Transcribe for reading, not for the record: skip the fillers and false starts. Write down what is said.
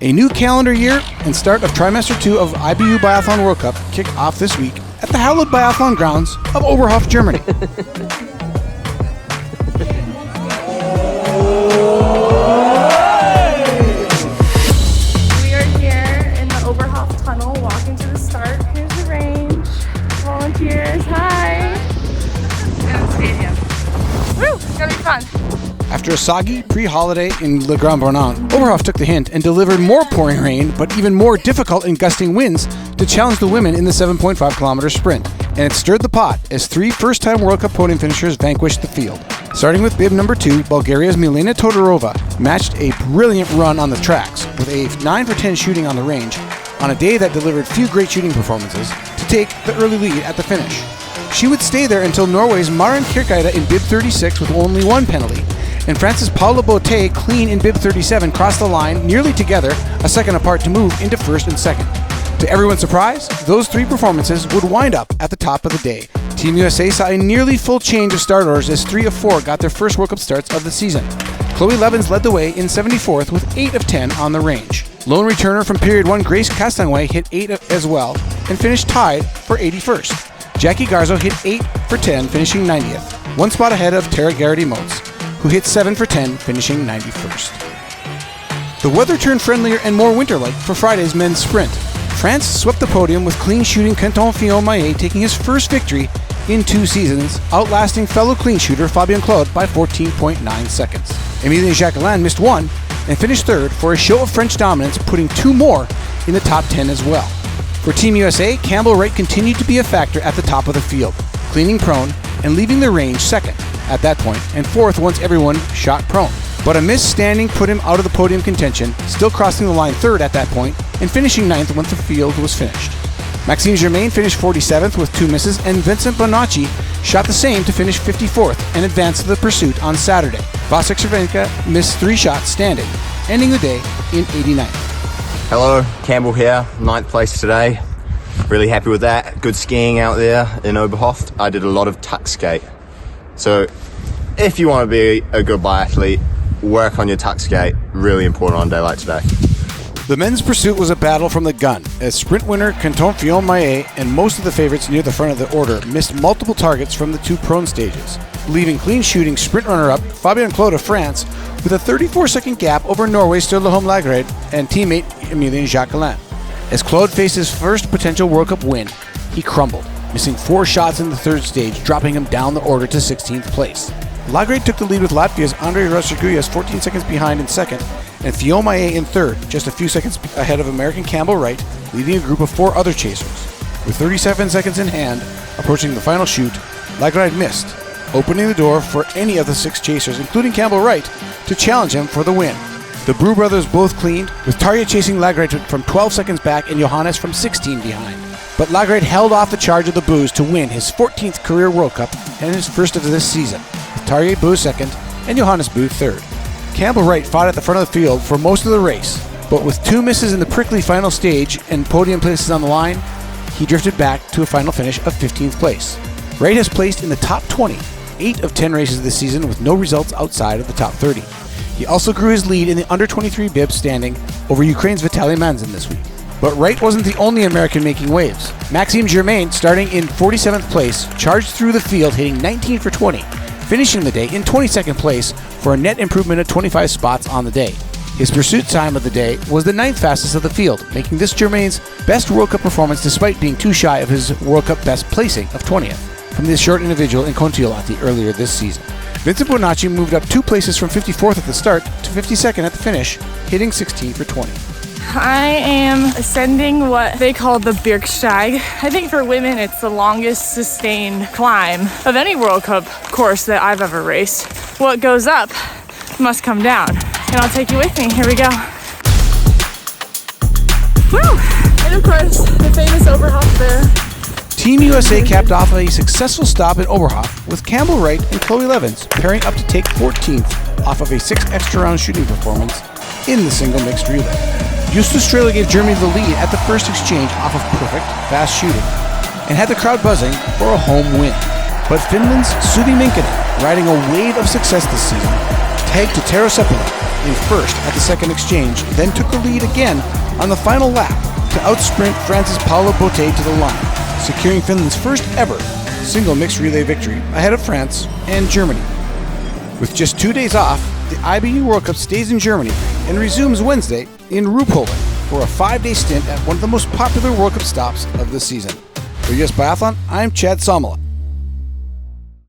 A new calendar year and start of trimester 2 of IBU Biathlon World Cup kick off this week at the hallowed Biathlon grounds of Oberhof, Germany. We are here in the Oberhof tunnel, walking to the start. Here's the range. Volunteers, hi! And the stadium. Woo! It's gonna be fun. After a soggy pre-holiday in Le Grand Bornand, Oberhof took the hint and delivered more pouring rain, but even more difficult and gusting winds to challenge the women in the 7.5-kilometer sprint. And it stirred the pot as 3 first-time World Cup podium finishers vanquished the field. Starting with bib number 2, Bulgaria's Milena Todorova matched a brilliant run on the tracks with a 9 for 10 shooting on the range on a day that delivered few great shooting performances to take the early lead at the finish. She would stay there until Norway's Maren Kirkeide in bib 36 with only 1 penalty, and France's Paula Botte clean in bib 37 crossed the line nearly together, a second apart to move into first and second. To everyone's surprise, those 3 performances would wind up at the top of the day. Team USA saw a nearly full change of start orders as 3 of 4 got their first World Cup starts of the season. Chloe Levens led the way in 74th with 8 of 10 on the range. Lone returner from period 1 Grace Castanway hit 8 as well and finished tied for 81st. Jackie Garzo hit 8 for 10, finishing 90th, 1 spot ahead of Tara Garrity-Motes, who hit 7 for 10, finishing 91st. The weather turned friendlier and more winter-like for Friday's men's sprint. France swept the podium with clean shooting Quentin Fillon-Maillet taking his first victory in 2 seasons, outlasting fellow clean shooter Fabien Claude by 14.9 seconds. Emilien Jacquelin missed 1 and finished 3rd for a show of French dominance, putting 2 more in the top 10 as well. For Team USA, Campbell Wright continued to be a factor at the top of the field, cleaning prone and leaving the range 2nd at that point, and 4th once everyone shot prone. But a missed standing put him out of the podium contention, still crossing the line 3rd at that point, and finishing 9th once the field was finished. Maxime Germain finished 47th with 2 misses, and Vincent Bonacci shot the same to finish 54th and advance to the pursuit on Saturday. Vasek Cervenka missed 3 shots standing, ending the day in 89th. Hello, Campbell here, 9th place today. Really happy with that. Good skiing out there in Oberhof. I did a lot of tuck skate. So if you want to be a good biathlete, work on your tuck skate. Really important on a day like today. The men's pursuit was a battle from the gun, as sprint winner Quentin Fillon-Maillet and most of the favorites near the front of the order missed multiple targets from the 2 prone stages, leaving clean shooting sprint runner-up Fabien Claude of France with a 34-second gap over Norway's Sturla Lagrade and teammate Emilien Jacquelin. As Claude faced his first potential World Cup win, he crumbled, missing 4 shots in the 3rd stage, dropping him down the order to 16th place. Lagrade took the lead with Latvia's Andrei Rosargulias 14 seconds behind in 2nd, and Fillon-Maillet in 3rd, just a few seconds ahead of American Campbell Wright, leading a group of 4 other chasers. With 37 seconds in hand, approaching the final chute, Lagrade missed, opening the door for any of the 6 chasers, including Campbell Wright, to challenge him for the win. The Brew brothers both cleaned, with Tarja chasing Lagrade from 12 seconds back and Johannes from 16 behind. But Lagrade held off the charge of the Boos to win his 14th career World Cup and his first of this season, with Tarja Boo 2nd and Johannes Boo 3rd. Campbell Wright fought at the front of the field for most of the race, but with 2 misses in the prickly final stage and podium places on the line, he drifted back to a final finish of 15th place. Wright has placed in the top 20, 8 of 10 races this season with no results outside of the top 30. He also grew his lead in the under-23 bib standing over Ukraine's Vitaly Manzin this week. But Wright wasn't the only American making waves. Maxime Germain, starting in 47th place, charged through the field hitting 19 for 20, finishing the day in 22nd place for a net improvement of 25 spots on the day. His pursuit time of the day was the 9th fastest of the field, making this Germain's best World Cup performance despite being too shy of his World Cup best placing of 20th from this short individual in Kontiolahti earlier this season. Vincent Bonacci moved up 2 places from 54th at the start to 52nd at the finish, hitting 16 for 20. I am ascending what they call the Bergsteig. I think for women it's the longest sustained climb of any World Cup course that I've ever raced. What goes up must come down. And I'll take you with me. Here we go. Woo! And of course, the famous Oberhof there. Team USA capped off a successful stop in Oberhof with Campbell Wright and Chloe Levens pairing up to take 14th off of a 6 extra round shooting performance in the single mixed relay. Justus Strela gave Germany the lead at the first exchange off of perfect, fast shooting and had the crowd buzzing for a home win. But Finland's Suvi Minkkinen, riding a wave of success this season, tagged to Tero Seppälä in first at the second exchange, then took the lead again on the final lap to outsprint France's Paolo Botte to the line, securing Finland's first ever single mixed relay victory ahead of France and Germany. With just 2 days off, the IBU World Cup stays in Germany and resumes Wednesday in Ruhpolding for a 5-day stint at one of the most popular World Cup stops of the season. For US Biathlon, I'm Chad Somala.